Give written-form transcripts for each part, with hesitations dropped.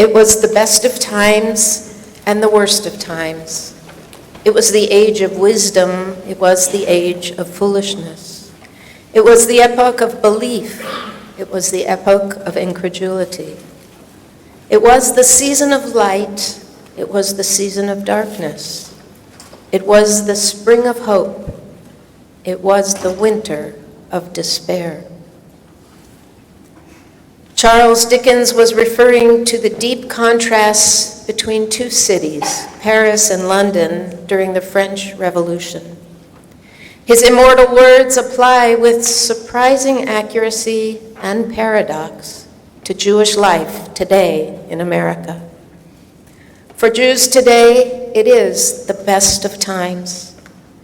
It was the best of times and the worst of times. It was the age of wisdom. It was the age of foolishness. It was the epoch of belief. It was the epoch of incredulity. It was the season of light. It was the season of darkness. It was the spring of hope. It was the winter of despair. Charles Dickens was referring to the deep contrasts between two cities, Paris and London, during the French Revolution. His immortal words apply with surprising accuracy and paradox to Jewish life today in America. For Jews today, it is the best of times.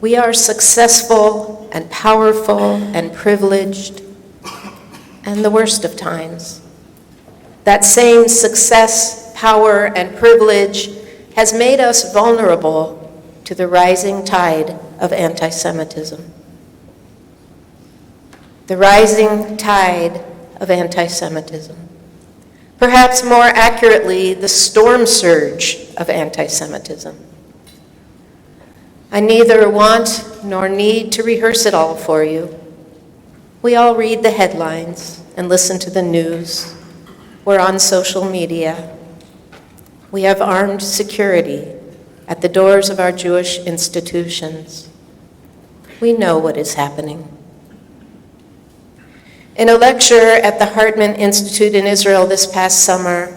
We are successful and powerful and privileged, and the worst of times. That same success, power, and privilege has made us vulnerable to the rising tide of anti-Semitism. The rising tide of anti-Semitism. Perhaps more accurately, the storm surge of anti-Semitism. I neither want nor need to rehearse it all for you. We all read the headlines and listen to the news. We're on social media. We have armed security at the doors of our Jewish institutions. We know what is happening. In a lecture at the Hartman Institute in Israel this past summer,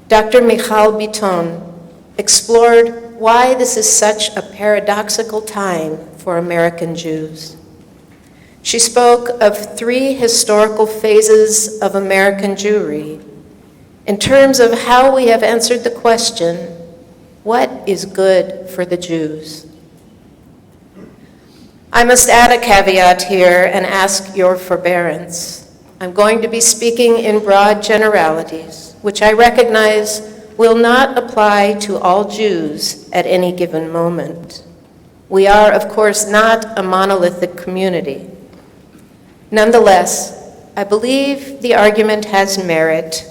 Dr. Michal Biton explored why this is such a paradoxical time for American Jews. She spoke of three historical phases of American Jewry in terms of how we have answered the question, what is good for the Jews? I must add a caveat here and ask your forbearance. I'm going to be speaking in broad generalities, which I recognize will not apply to all Jews at any given moment. We are, of course, not a monolithic community. Nonetheless, I believe the argument has merit,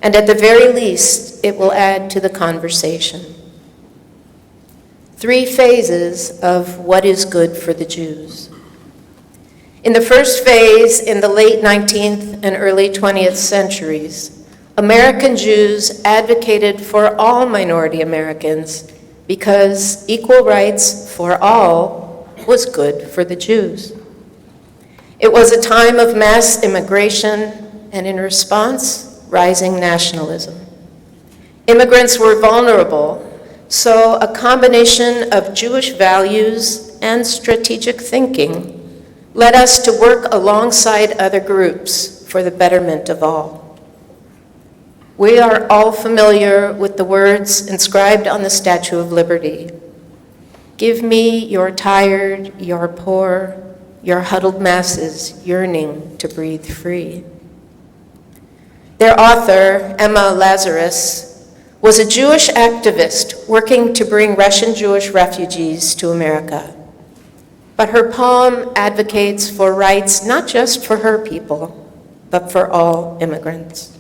and at the very least, it will add to the conversation. Three phases of what is good for the Jews. In the first phase, in the late 19th and early 20th centuries, American Jews advocated for all minority Americans because equal rights for all was good for the Jews. It was a time of mass immigration and, in response, rising nationalism. Immigrants were vulnerable, so a combination of Jewish values and strategic thinking led us to work alongside other groups for the betterment of all. We are all familiar with the words inscribed on the Statue of Liberty. Give me your tired, your poor, your huddled masses yearning to breathe free. Their author, Emma Lazarus, was a Jewish activist working to bring Russian Jewish refugees to America. But her poem advocates for rights not just for her people, but for all immigrants.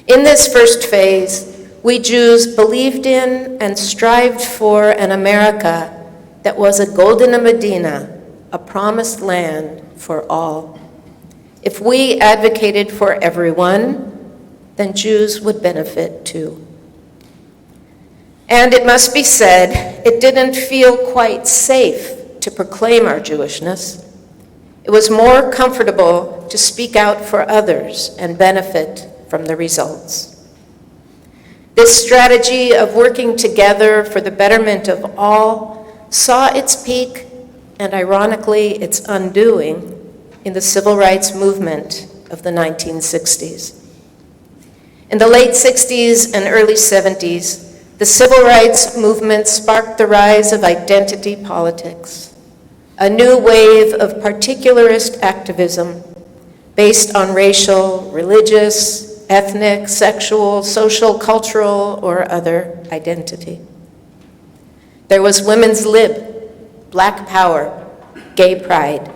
In this first phase, we Jews believed in and strived for an America that was a golden Medina, a promised land for all. If we advocated for everyone, then Jews would benefit too. And it must be said, it didn't feel quite safe to proclaim our Jewishness. It was more comfortable to speak out for others and benefit from the results. This strategy of working together for the betterment of all saw its peak and, ironically, its undoing in the civil rights movement of the 1960s. In the late 60s and early 70s, the civil rights movement sparked the rise of identity politics, a new wave of particularist activism based on racial, religious, ethnic, sexual, social, cultural, or other identity. There was women's lib, black power, gay pride.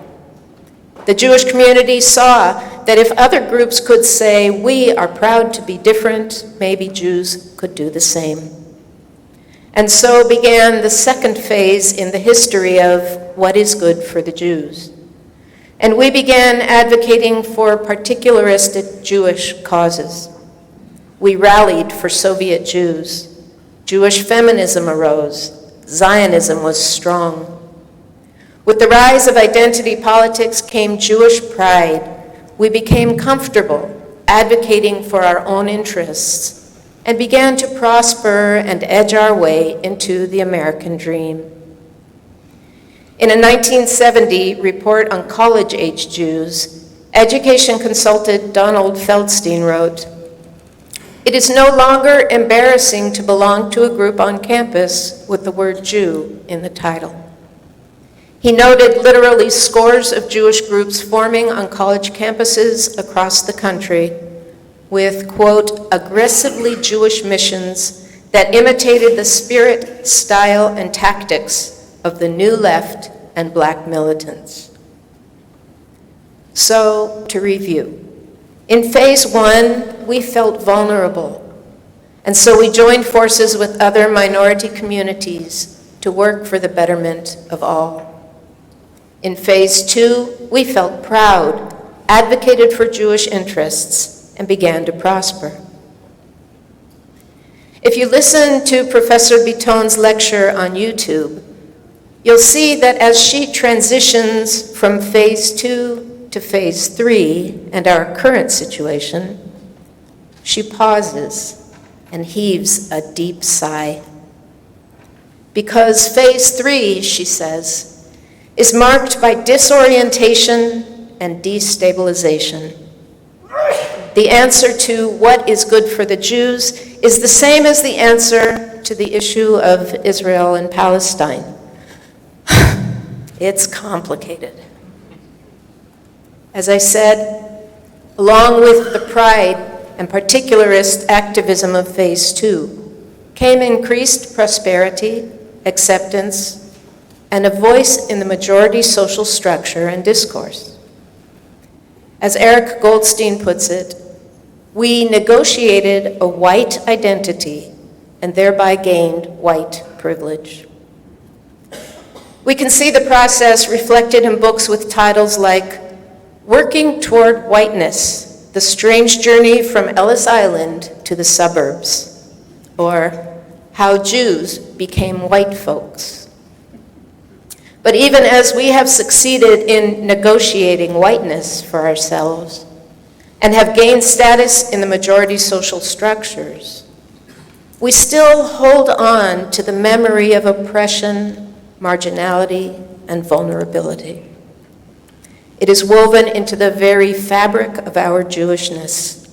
The Jewish community saw that if other groups could say, "We are proud to be different," maybe Jews could do the same. And so began the second phase in the history of what is good for the Jews. And we began advocating for particularistic Jewish causes. We rallied for Soviet Jews. Jewish feminism arose. Zionism was strong. With the rise of identity politics came Jewish pride. We became comfortable advocating for our own interests and began to prosper and edge our way into the American dream. In a 1970 report on college-age Jews, education consultant Donald Feldstein wrote, "It is no longer embarrassing to belong to a group on campus with the word Jew in the title." He noted literally scores of Jewish groups forming on college campuses across the country with, quote, aggressively Jewish missions that imitated the spirit, style, and tactics of the New Left and Black militants. So, to review, in phase one, we felt vulnerable, and so we joined forces with other minority communities to work for the betterment of all. In phase two, we felt proud, advocated for Jewish interests, and began to prosper. If you listen to Professor Biton's lecture on YouTube, you'll see that as she transitions from phase two to phase three and our current situation, she pauses and heaves a deep sigh. Because phase three, she says, is marked by disorientation and destabilization. The answer to what is good for the Jews is the same as the answer to the issue of Israel and Palestine. It's complicated. As I said, along with the pride and particularist activism of phase two came increased prosperity, acceptance, and a voice in the majority social structure and discourse. As Eric Goldstein puts it, we negotiated a white identity and thereby gained white privilege. We can see the process reflected in books with titles like Working Toward Whiteness, The Strange Journey from Ellis Island to the Suburbs, or How Jews Became White Folks. But even as we have succeeded in negotiating whiteness for ourselves and have gained status in the majority social structures, we still hold on to the memory of oppression, marginality, and vulnerability. It is woven into the very fabric of our Jewishness.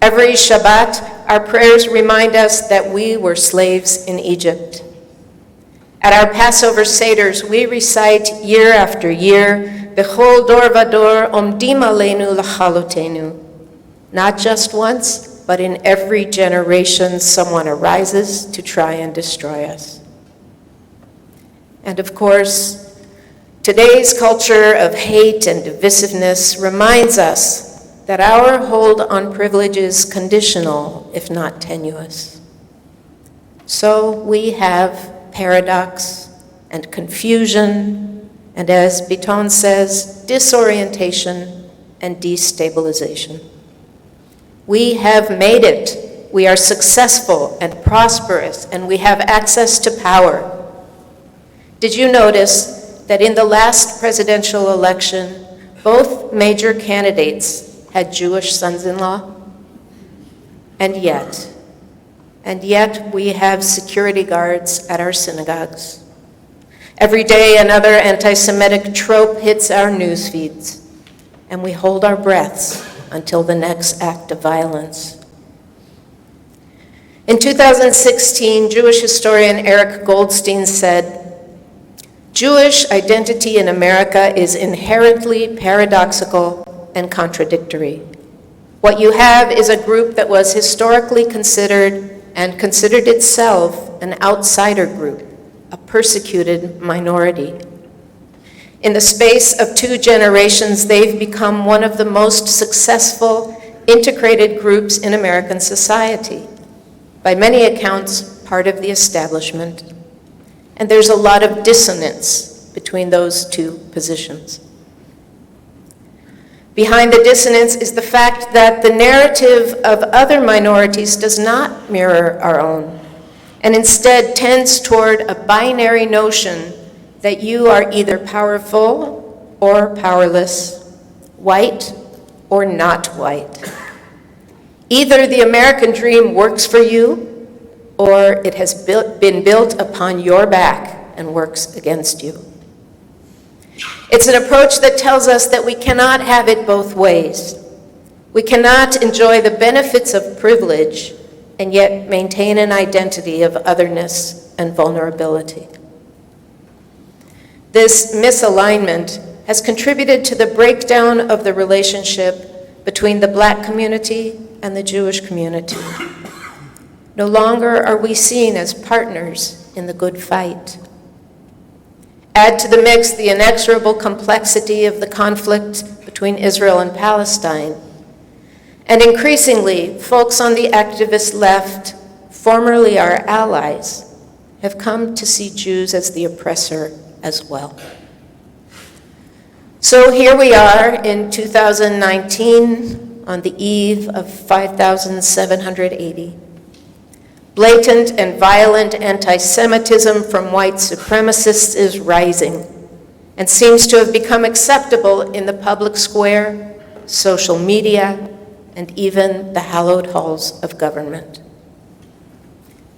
Every Shabbat, our prayers remind us that we were slaves in Egypt. At our Passover Seders, we recite year after year, Bechol dor vador omdim aleinu lachalotenu. Not just once, but in every generation, someone arises to try and destroy us. And of course, today's culture of hate and divisiveness reminds us that our hold on privilege is conditional, if not tenuous. So we have paradox and confusion, and as Biton says, disorientation and destabilization. We have made it. We are successful and prosperous, and we have access to power. Did you notice that in the last presidential election, both major candidates had Jewish sons-in-law? And yet we have security guards at our synagogues. Every day another anti-Semitic trope hits our news feeds, and we hold our breaths until the next act of violence. In 2016, Jewish historian Eric Goldstein said, Jewish identity in America is inherently paradoxical and contradictory. What you have is a group that was historically considered and considered itself an outsider group, a persecuted minority. In the space of 2 generations, they've become one of the most successful integrated groups in American society. By many accounts, part of the establishment. And there's a lot of dissonance between those 2 positions. Behind the dissonance is the fact that the narrative of other minorities does not mirror our own, and instead tends toward a binary notion that you are either powerful or powerless, white or not white. Either the American dream works for you, or it has been built upon your back and works against you. It's an approach that tells us that we cannot have it both ways. We cannot enjoy the benefits of privilege and yet maintain an identity of otherness and vulnerability. This misalignment has contributed to the breakdown of the relationship between the Black community and the Jewish community. No longer are we seen as partners in the good fight. Add to the mix the inexorable complexity of the conflict between Israel and Palestine. And increasingly, folks on the activist left, formerly our allies, have come to see Jews as the oppressor as well. So here we are in 2019 on the eve of 5,780. Blatant and violent anti-Semitism from white supremacists is rising and seems to have become acceptable in the public square, social media, and even the hallowed halls of government.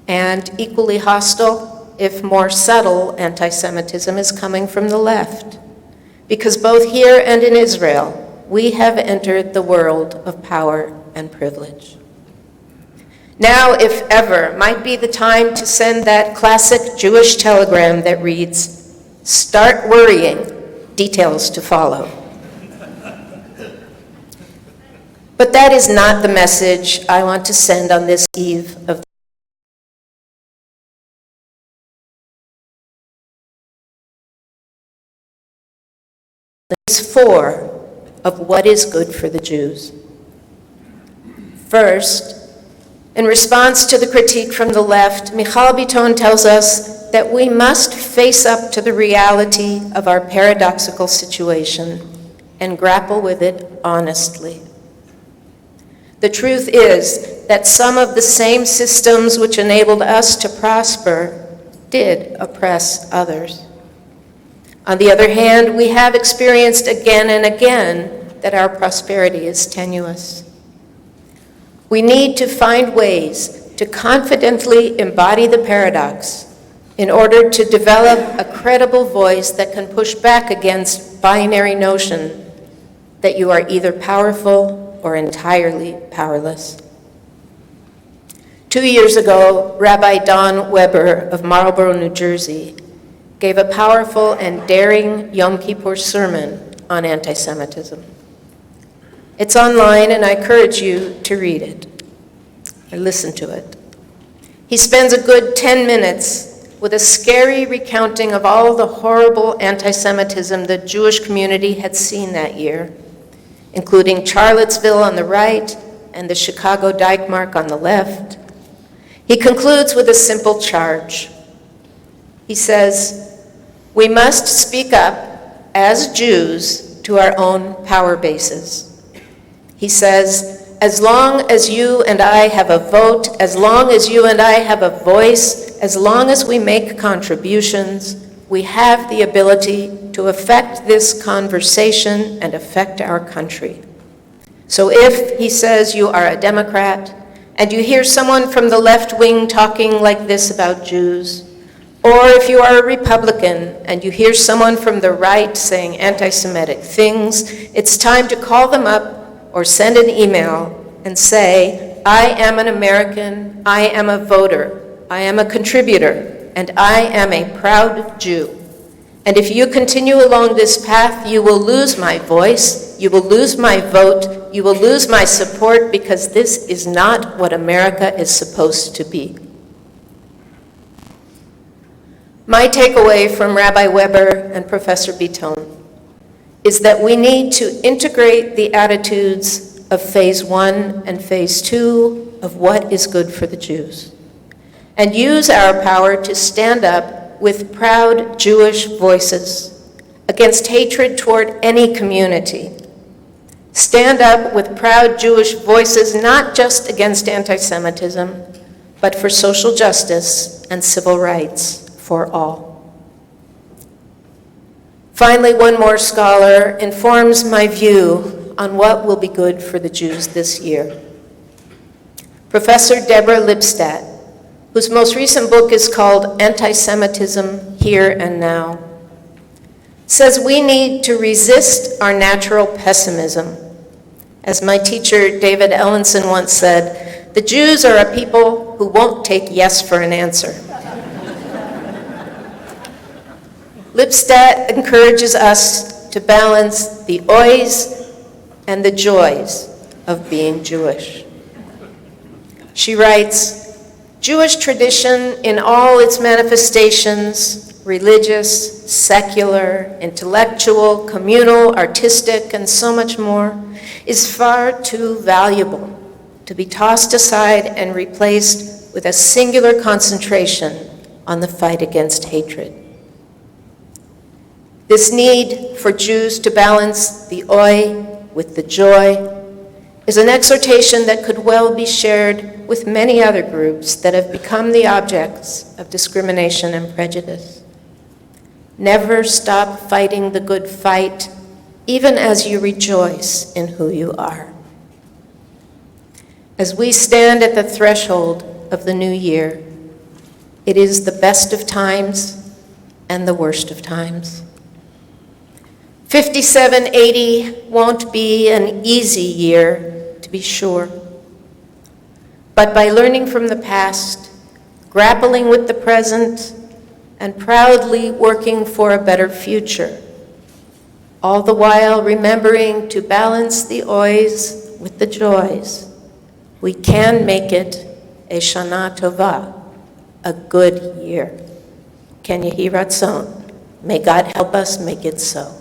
And equally hostile, if more subtle, anti-Semitism is coming from the left, because both here and in Israel, we have entered the world of power and privilege. Now, if ever, might be the time to send that classic Jewish telegram that reads, "Start worrying, details to follow." But that is not the message I want to send on this eve of four of what is good for the Jews. First, in response to the critique from the left, Michal Biton tells us that we must face up to the reality of our paradoxical situation and grapple with it honestly. The truth is that some of the same systems which enabled us to prosper did oppress others. On the other hand, we have experienced again and again that our prosperity is tenuous. We need to find ways to confidently embody the paradox in order to develop a credible voice that can push back against binary notion that you are either powerful or entirely powerless. 2 years ago, Rabbi Don Weber of Marlborough, New Jersey, gave a powerful and daring Yom Kippur sermon on anti-Semitism. It's online, and I encourage you to read it or listen to it. He spends a good 10 minutes with a scary recounting of all the horrible anti-Semitism the Jewish community had seen that year, including Charlottesville on the right and the Chicago Dyke Mark on the left. He concludes with a simple charge. He says, "We must speak up as Jews to our own power bases." He says, "As long as you and I have a vote, as long as you and I have a voice, as long as we make contributions, we have the ability to affect this conversation and affect our country. So if," he says, "you are a Democrat and you hear someone from the left wing talking like this about Jews, or if you are a Republican and you hear someone from the right saying anti-Semitic things, it's time to call them up or send an email and say, I am an American, I am a voter, I am a contributor, and I am a proud Jew. And if you continue along this path, you will lose my voice, you will lose my vote, you will lose my support, because this is not what America is supposed to be." My takeaway from Rabbi Weber and Professor Biton: is that we need to integrate the attitudes of phase 1 and phase 2 of what is good for the Jews, and use our power to stand up with proud Jewish voices against hatred toward any community. Stand up with proud Jewish voices not just against anti-Semitism, but for social justice and civil rights for all. Finally, one more scholar informs my view on what will be good for the Jews this year. Professor Deborah Lipstadt, whose most recent book is called Anti-Semitism Here and Now, says we need to resist our natural pessimism. As my teacher David Ellenson once said, the Jews are a people who won't take yes for an answer. Lipstadt encourages us to balance the oys and the joys of being Jewish. She writes, Jewish tradition in all its manifestations, religious, secular, intellectual, communal, artistic, and so much more, is far too valuable to be tossed aside and replaced with a singular concentration on the fight against hatred. This need for Jews to balance the oi with the joy is an exhortation that could well be shared with many other groups that have become the objects of discrimination and prejudice. Never stop fighting the good fight, even as you rejoice in who you are. As we stand at the threshold of the new year, it is the best of times and the worst of times. 5780 won't be an easy year, to be sure. But by learning from the past, grappling with the present, and proudly working for a better future, all the while remembering to balance the oys with the joys, we can make it a Shana Tova, a good year. Ken Yehi Ratzon. May God help us make it so.